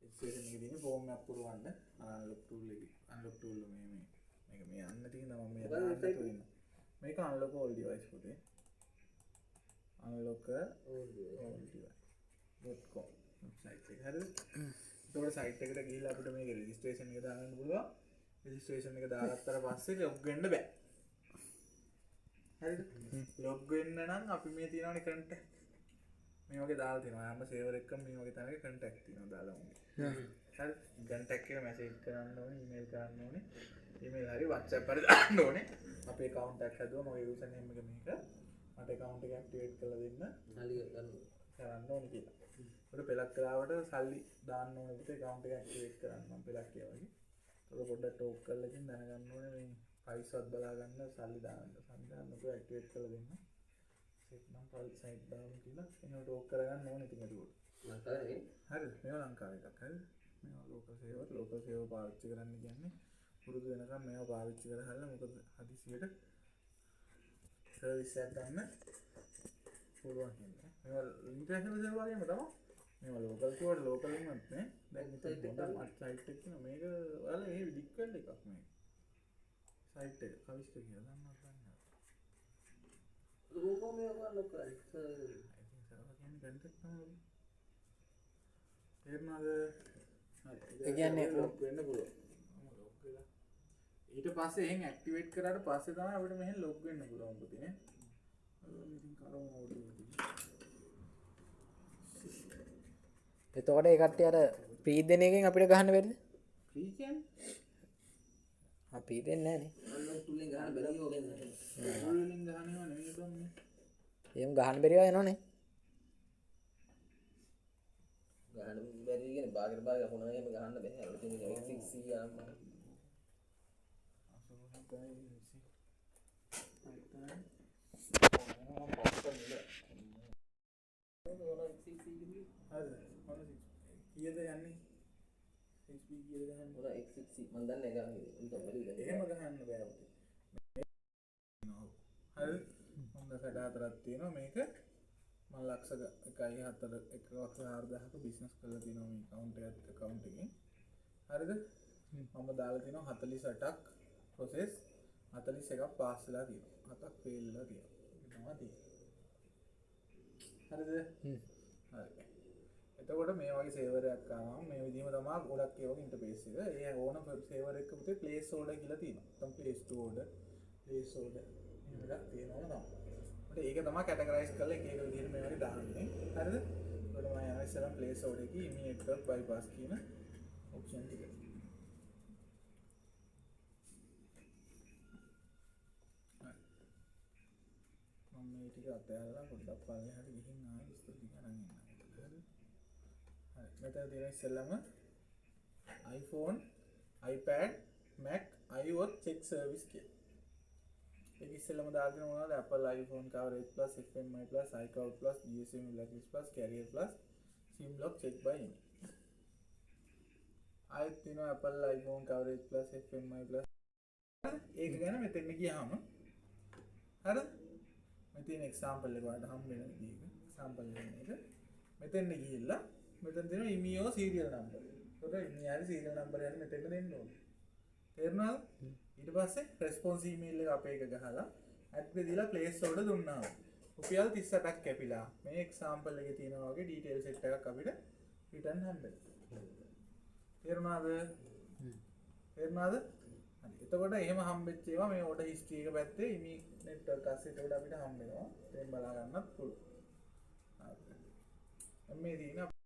registration එකේ තියෙන form එකක් පුරවන්න unlock tool මේ යන්න තියෙනවා මම මේක unlock all device පුතේ unlock all device.com site එක හරිද එතකොට site එකට ගිහිල්ලා අපිට මේක registration එක දාගන්න පුළුවන් registration එක දාගත්තට පස්සේ log වෙන්න බෑ හරිද log වෙන්න නම් අපි මේ තියෙනවනේ contact මේ වගේ දාලා තියෙනවා හැම server එකකම මේ වගේ තැනක contact තියෙනවා දාලා උන්නේ හරි contact එක message කරන්න ඕනේ email කරන්න ඕනේ email හරි WhatsApp හරි දාන්න ඕනේ අපේ account එකක් හදුවා මගේ user name එක මේක මට account එක activate කරලා දෙන්න කරන්න ඕනේ කියලා ඒකට පෙලක් කරාවට සල්ලි දාන්න ඕනේ පුතේ account එක activate කරන්න මම පෙලක් කියලා වගේ ඒක පොඩ්ඩක් talk කරලා ඉතින් දැනගන්න ඕනේ මේ price වත් බලා ගන්න සල්ලි දාන්න ඔක activate කරලා දෙන්න set නම් price site දාන්න කියලා එහෙනම් talk කරගන්න ඕනේ ඉතින් ඒක ලංකාවේ හරිද මේවා ලංකාවේ එකක් හරිද මේවා local server පාවිච්චි කරන්න කියන්නේ පුරුදු වෙනකම් මේවා පාවිච්චි කරහල්ලා මොකද හදිසියට සර්විස් එකක් ගන්න පුළුවන් කියන්නේ මේවා ඉන්ටර්නැෂනල් සර්වර් වගේම තමයි මේවා local කිව්වට local එකක් නේ දැන් මෙතන හොඳ site එකක් තියෙනවා මේක ඔයාලා මේ ඩික්වල් එකක් මේ site එක කවිස්ක කියලා දන්නවද දන්නේ logo මේවා local I think server කියන්නේ contact තමයි තේරුණාද ඒ කියන්නේ lock වෙන්න පුළුවන් lock වෙලා ඊට පස්සේ එහෙන් ඇක්ටිවේට් කරාට පස්සේ තමයි අපිට මෙහෙන් log වෙන්න පුළුවන් පුතේ නේ ඉතින් කරමු ඕඩියෝ එතකොට ඒ කට්ටිය අර ප්‍රී දෙන එකෙන් අපිට ගහන්න බැරිද? ෆ්‍රී කියන්නේ අපි දෙන්නේ නැහැ නේ. අන්න තුලින් ගහන්න බැරි වගේ නේද? වලින් ගහනවා නෙවෙයි බම්නේ එහෙම ගහන්න බැරිව යනෝනේ. ගහන්න බැරි කියන්නේ බාගෙට බාගෙ හොනන එහෙම ගහන්න බෑ. අර ඉතින් X6C යාම කීයද යන්නේ 6B කීයද ගහන්නේ මොන X6C මන් දන්නේ නැහැ ගහන්නේ. උන්ට බැරි දැන්. එහෙම ගහන්න බෑ පුතේ හරි හොඳ සැඩ හතරක් තියෙනවා මේක මම ලක්ෂ 1.4ක බිස්නස් කරලා තියෙනවා මේ account එකෙන් හරිද මම දාලා තියෙනවා 48ක් process 41ක් පාස් වෙලා තියෙනවා 7ක් ෆේල් වෙලා තියෙනවා ඒක තමයි තියෙන්නේ හරිද හරි එතකොට මේ වගේ සේවර් එකක් ආවම මේ විදිහම තමයි ගොඩක් ඒ වගේ ඉන්ටර්ෆේස් එක ඒ ඕන සේවර් එකක පුතේ ප්ලේස් ඕඩර් කියලා තියෙනවා නැත්නම් ප්ලේස් ටු ඕඩර් ප්ලේස් ඕඩර් එහෙම තියෙනවා තමයි ඒක තමයි කැටගරයිස් කරලා එක එක විදිහට මේ වගේ දාන්නේ හරිද එතකොට මම යනවා ඉස්සරහ ප්ලේස් ඕඩර් එකේ ඉමීඩියට් ඩොට් බයිපාස් කියන ඔප්ෂන් එක මම මේ ටික අතහැරලා පොඩ්ඩක් පල්ලෙහාට ගිහින් ආයෙ ඉස්සර ටික අරන් එන්න හරි මෙතන තියෙන ඉස්සෙල්ලම iPhone iPad Mac iOS check service කියලා ඒක ඉස්සෙල්ලම දාගෙන මොනවද Apple iPhone coverage plus FMI plus iCloud plus GSM blacklist plus carrier plus SIM lock check by email ආයෙත් තියෙනවා Apple iPhone coverage plus FMI plus ඒක ගැන මෙතෙන් ගියාම හරිද මෙතන example එක වලට හම් වෙන විදිහක example එක මෙතෙන් ගිහිල්ලා මෙතන තියෙනවා IMEO serial number ඒකට IMEO serial number යන්නේ මෙතෙන් දෙන්න ඕනේ තේරුණාද ඊට පස්සේ response email එක අපේ එක ගහලා add දෙලා place order දුන්නා රුපියල් 38ක් කැපිලා මේ example එකේ තියෙනවා වගේ detail set එකක් අපිට return හම්බෙනවා තේරුණාද හරි එතකොට එහෙම හම්බෙච්ච ඒවා මේ order history එක පැත්තේ IMEO network asset එකට අපිට හම්බෙනවා දැන් බලා ගන්නත් පුළුවන් හරි මේ තියෙන